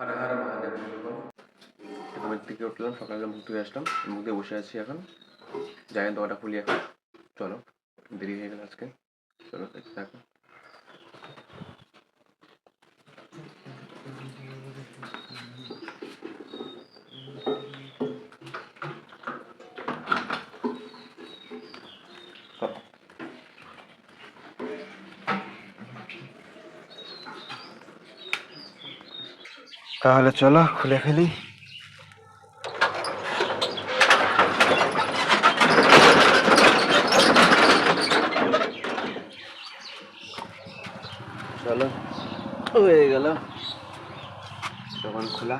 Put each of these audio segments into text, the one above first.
হর হর মহাদেব বন্ধুগণ, ঘুমের থেকে উঠলাম, সকালে মুখ ধুয়ে আসলাম, মুখ দিয়ে বসে আছি এখন। যাই দোয়াটা খুলি এখন, চলো। দেরি হয়ে গেল আজকে, চলো দেখতে থাকো। তাহলে চলো খুলে ফেলি। চলো, হয়ে গেল দোকান খোলা।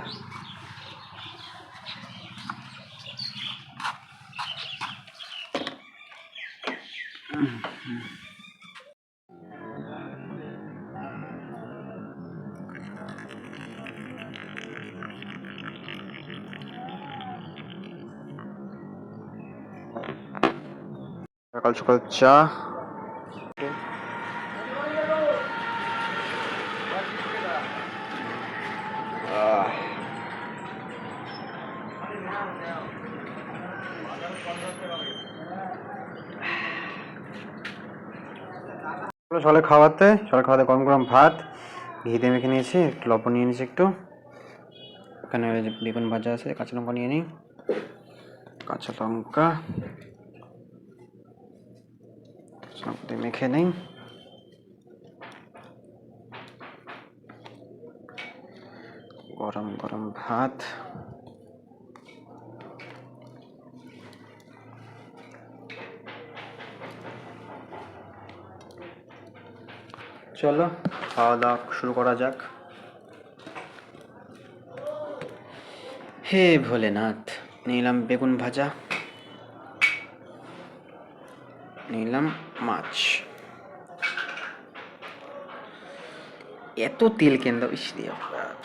সকাল সকাল চা, সকালে খাওয়াতে গরম গরম ভাত ঘি দিয়ে মেখে নিয়েছি, একটু লবণ নিয়ে নিয়েছি, একটু এখানে বেগুন ভাজা আছে, কাঁচা লঙ্কা নিয়ে নিই, কাঁচা লঙ্কা মেখে নিই। গরম গরম ভাত, চলো খাওয়া দাওয়া শুরু করা যাক। হে ভোলেনাথ, নিলাম বেগুন ভাজা, নিলাম মাছ। এত তেল কেন দাও, ইস রে বাপ,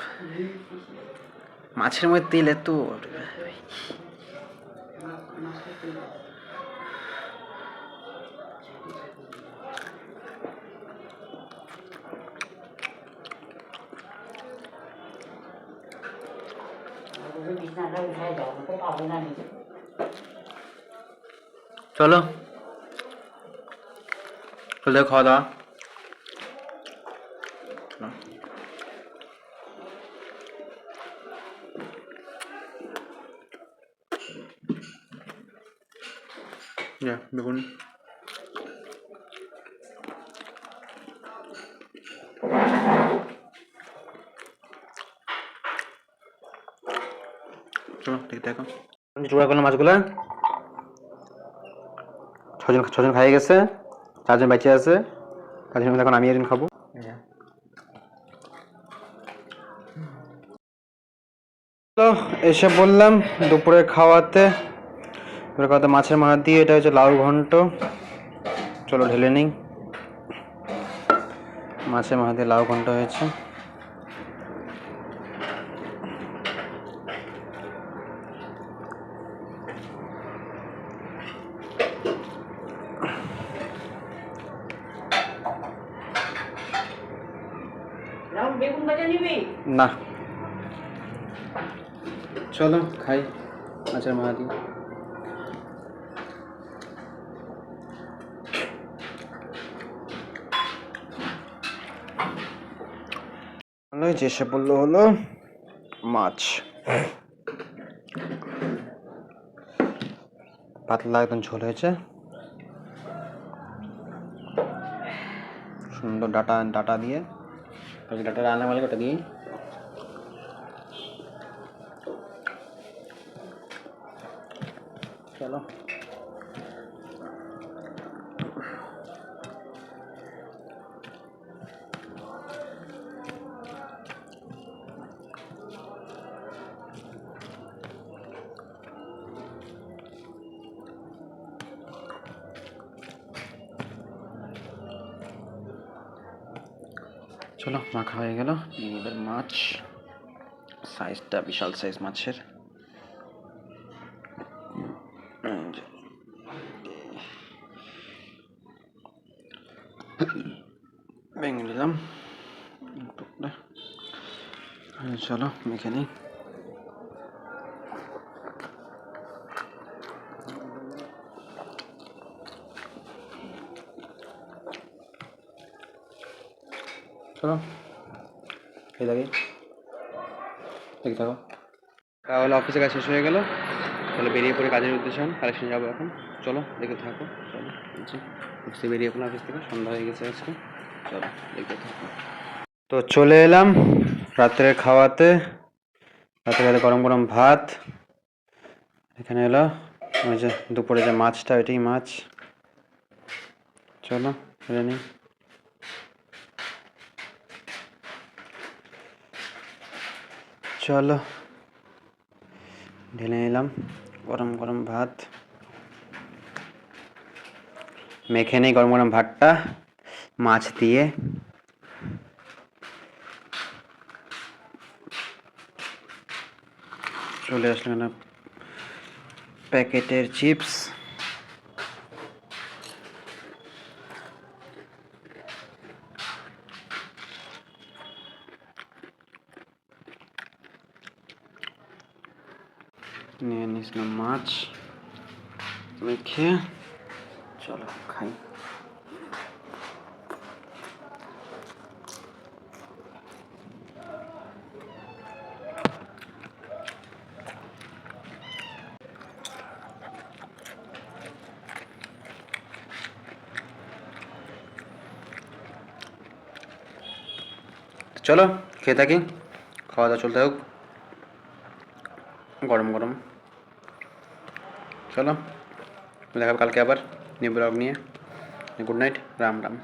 মাছের মধ্যে তেল এত। চলো চলে খাওয়া দাওয়া। বেগুন চলো ঠিক থাকো। জোড়া করলাম মাছগুলা, ছজন খাইয়ে গেছে, 4 জন বেঁচে আছে, তার জন্য এখন আমি একজন খাবো। তো এসে বললাম দুপুরে খাওয়াতে, মাছের মাথা দিয়ে, এটা হচ্ছে লাউ ঘন্ট। চলো ঢেলে নিই। মাছের মাথা দিয়ে লাউ ঘন্ট হয়েছে। না, চলো খাই মাছের মাথা দিয়ে। যেসে বললো হলো মাছ, পাতলা একদম ঝোল হয়েছে, সুন্দর ডাটা দিয়ে, ডাটা রান্না মালিক ওটা দিয়ে। চলো চলো মাখা হয়ে গেল। এবার মাছ, সাইজটা বিশাল সাইজ মাছের। ভেঙে নিলাম, চলো মেখে নিই। চলো খেয়ে থাকি, দেখে থাকো। তাহলে অফিসের কাজ শেষ হয়ে গেল, চলো বেরিয়ে পড়ে কাজের উদ্দেশ্যে কালেকশন যাবো এখন। চলো দেখে থাকো। চলো বলছি অফিসে বেরিয়ে পড়লাম, অফিস থেকে সন্ধ্যা হয়ে গেছে আজকে। চলো দেখতে থাকো। তো চলে এলাম রাত্রে খাওয়াতে। রাত্রে খাওয়াতে গরম গরম ভাত, এখানে এলো ওই যে দুপুরে যে মাছটা, ওইটাই মাছ। চলো খেয়ে নিই। চলো ঢেলে নিলাম গরম গরম ভাত, মেখে নিই গরম গরম ভাতটা মাছ দিয়ে। চলে আসলো না প্যাকেটের চিপস, নিয়ে নিয়েছিলাম মাছ মেখে। চলো খাই। চলো খেয়ে থাকি, খাওয়া দাওয়া চলতে হোক গরম গরম। চলো দেখা হবে কালকে আবার নিউ ব্লগ নিয়ে। Good night, Ram Ram.